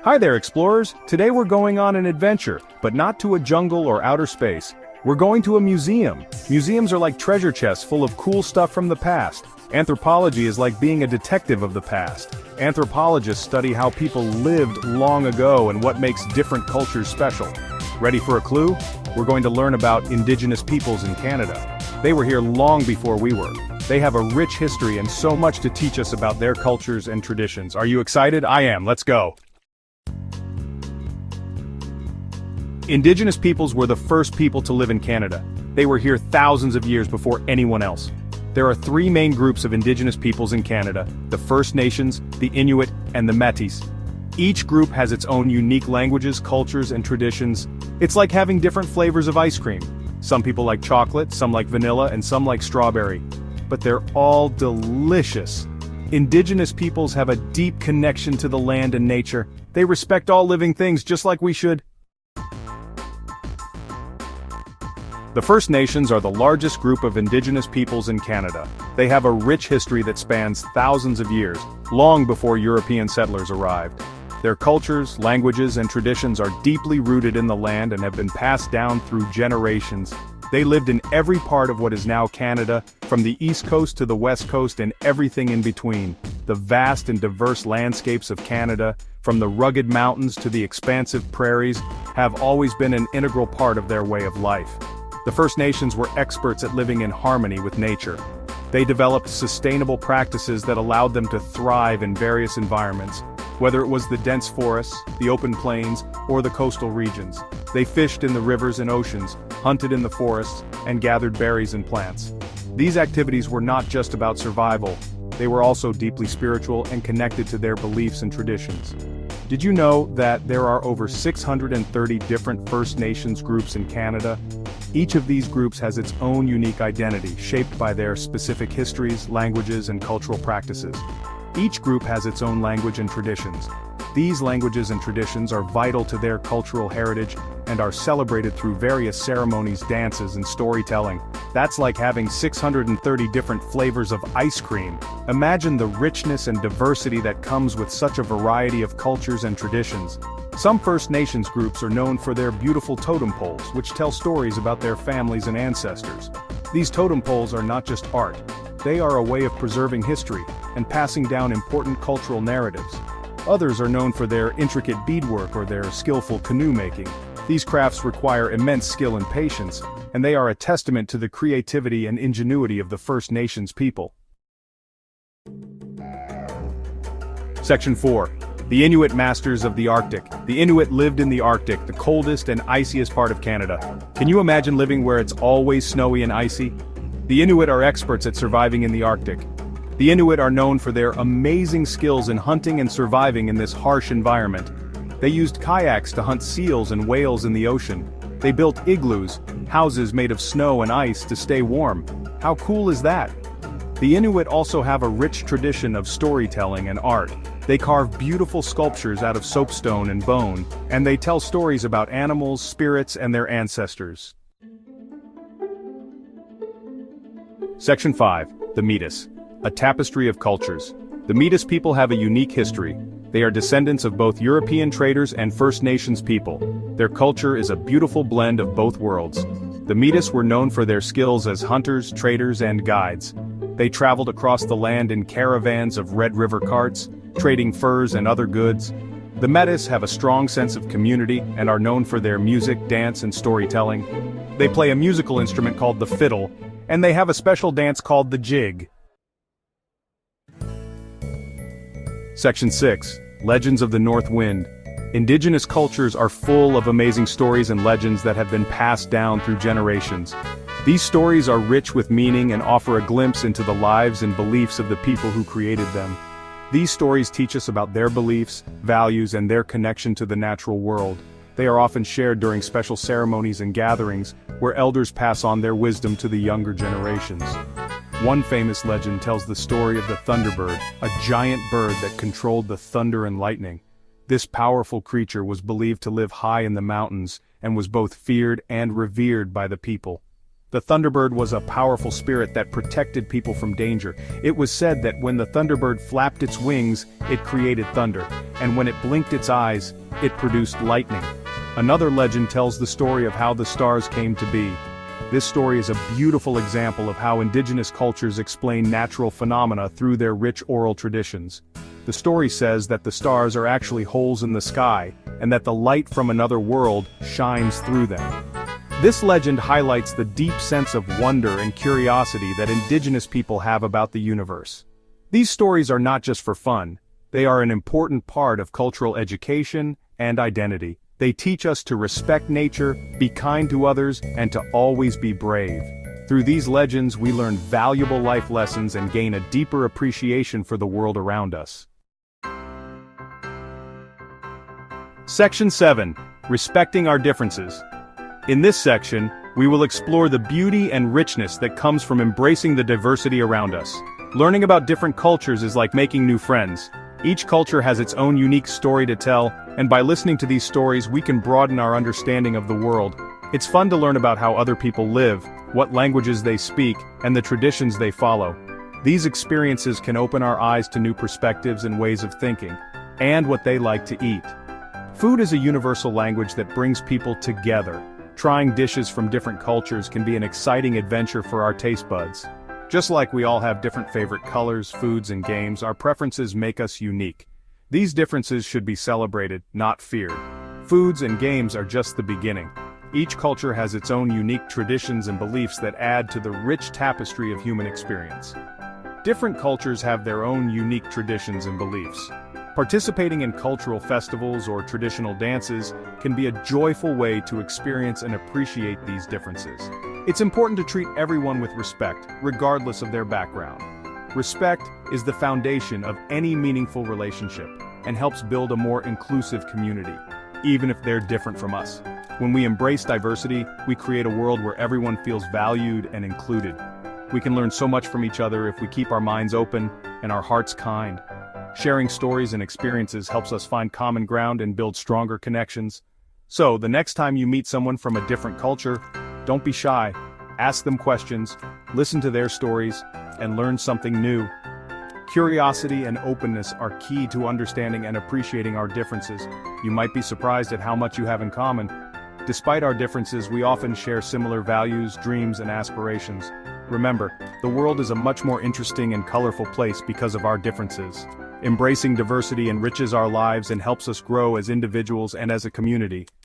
Hi there, explorers! Today we're going on an adventure, but not to a jungle or outer space. We're going to a museum. Museums are like treasure chests full of cool stuff from the past. Anthropology is like being a detective of the past. Anthropologists study how people lived long ago and what makes different cultures special. Ready for a clue? We're going to learn about indigenous peoples in Canada. They were here long before we were. They have a rich history and so much to teach us about their cultures and traditions. Are you excited? I am. Let's go. Indigenous peoples were the first people to live in Canada. They were here thousands of years before anyone else. There are three main groups of indigenous peoples in Canada: the First Nations, the Inuit, and the Métis. Each group has its own unique languages, cultures, and traditions. It's like having different flavors of ice cream. Some people like chocolate, some like vanilla, and some like strawberry. But they're all delicious. Indigenous peoples have a deep connection to the land and nature. They respect all living things just like we should. The First Nations are the largest group of indigenous peoples in Canada. They have a rich history that spans thousands of years, long before European settlers arrived. Their cultures, languages, and traditions are deeply rooted in the land and have been passed down through generations. They lived in every part of what is now Canada, from the east coast to the west coast and everything in between. The vast and diverse landscapes of Canada, from the rugged mountains to the expansive prairies, have always been an integral part of their way of life. The First Nations were experts at living in harmony with nature. They developed sustainable practices that allowed them to thrive in various environments, whether it was the dense forests, the open plains, or the coastal regions. They fished in the rivers and oceans, hunted in the forests, and gathered berries and plants. These activities were not just about survival, they were also deeply spiritual and connected to their beliefs and traditions. Did you know that there are over 630 different First Nations groups in Canada? Each of these groups has its own unique identity, shaped by their specific histories, languages, and cultural practices. Each group has its own language and traditions. These languages and traditions are vital to their cultural heritage and are celebrated through various ceremonies, dances, and storytelling. That's like having 630 different flavors of ice cream. Imagine the richness and diversity that comes with such a variety of cultures and traditions. Some First Nations groups are known for their beautiful totem poles, which tell stories about their families and ancestors. These totem poles are not just art. They are a way of preserving history and passing down important cultural narratives. Others are known for their intricate beadwork or their skillful canoe making. These crafts require immense skill and patience, and they are a testament to the creativity and ingenuity of the First Nations people. Section 4. The Inuit Masters of the Arctic. The Inuit lived in the Arctic, the coldest and iciest part of Canada. Can you imagine living where it's always snowy and icy? The Inuit are experts at surviving in the Arctic. The Inuit are known for their amazing skills in hunting and surviving in this harsh environment. They used kayaks to hunt seals and whales in the ocean. They built igloos, houses made of snow and ice to stay warm. How cool is that? The Inuit also have a rich tradition of storytelling and art. They carve beautiful sculptures out of soapstone and bone, and they tell stories about animals, spirits, and their ancestors. Section 5. The Métis. A tapestry of cultures. The Métis people have a unique history. They are descendants of both European traders and First Nations people. Their culture is a beautiful blend of both worlds. The Métis were known for their skills as hunters, traders, and guides. They traveled across the land in caravans of Red River carts, trading furs and other goods. The Métis have a strong sense of community and are known for their music, dance, and storytelling. They play a musical instrument called the fiddle, and they have a special dance called the jig. Section 6. Legends of the North Wind. Indigenous cultures are full of amazing stories and legends that have been passed down through generations. These stories are rich with meaning and offer a glimpse into the lives and beliefs of the people who created them. These stories teach us about their beliefs, values, and their connection to the natural world. They are often shared during special ceremonies and gatherings, where elders pass on their wisdom to the younger generations. One famous legend tells the story of the Thunderbird, a giant bird that controlled the thunder and lightning. This powerful creature was believed to live high in the mountains, and was both feared and revered by the people. The Thunderbird was a powerful spirit that protected people from danger. It was said that when the Thunderbird flapped its wings, it created thunder, and when it blinked its eyes, it produced lightning. Another legend tells the story of how the stars came to be. This story is a beautiful example of how indigenous cultures explain natural phenomena through their rich oral traditions. The story says that the stars are actually holes in the sky, and that the light from another world shines through them. This legend highlights the deep sense of wonder and curiosity that indigenous people have about the universe. These stories are not just for fun, they are an important part of cultural education and identity. They teach us to respect nature, be kind to others, and to always be brave. Through these legends we learn valuable life lessons and gain a deeper appreciation for the world around us. Section 7. Respecting our differences. In this section, we will explore the beauty and richness that comes from embracing the diversity around us. Learning about different cultures is like making new friends. Each culture has its own unique story to tell, and by listening to these stories we can broaden our understanding of the world. It's fun to learn about how other people live, what languages they speak, and the traditions they follow. These experiences can open our eyes to new perspectives and ways of thinking, and what they like to eat. Food is a universal language that brings people together. Trying dishes from different cultures can be an exciting adventure for our taste buds. Just like we all have different favorite colors, foods, and games, our preferences make us unique. These differences should be celebrated, not feared. Foods and games are just the beginning. Each culture has its own unique traditions and beliefs that add to the rich tapestry of human experience. Different cultures have their own unique traditions and beliefs. Participating in cultural festivals or traditional dances can be a joyful way to experience and appreciate these differences. It's important to treat everyone with respect, regardless of their background. Respect is the foundation of any meaningful relationship and helps build a more inclusive community, even if they're different from us. When we embrace diversity, we create a world where everyone feels valued and included. We can learn so much from each other if we keep our minds open and our hearts kind. Sharing stories and experiences helps us find common ground and build stronger connections. So, the next time you meet someone from a different culture, don't be shy. Ask them questions, listen to their stories, and learn something new. Curiosity and openness are key to understanding and appreciating our differences. You might be surprised at how much you have in common. Despite our differences, we often share similar values, dreams, and aspirations. Remember, the world is a much more interesting and colorful place because of our differences. Embracing diversity enriches our lives and helps us grow as individuals and as a community.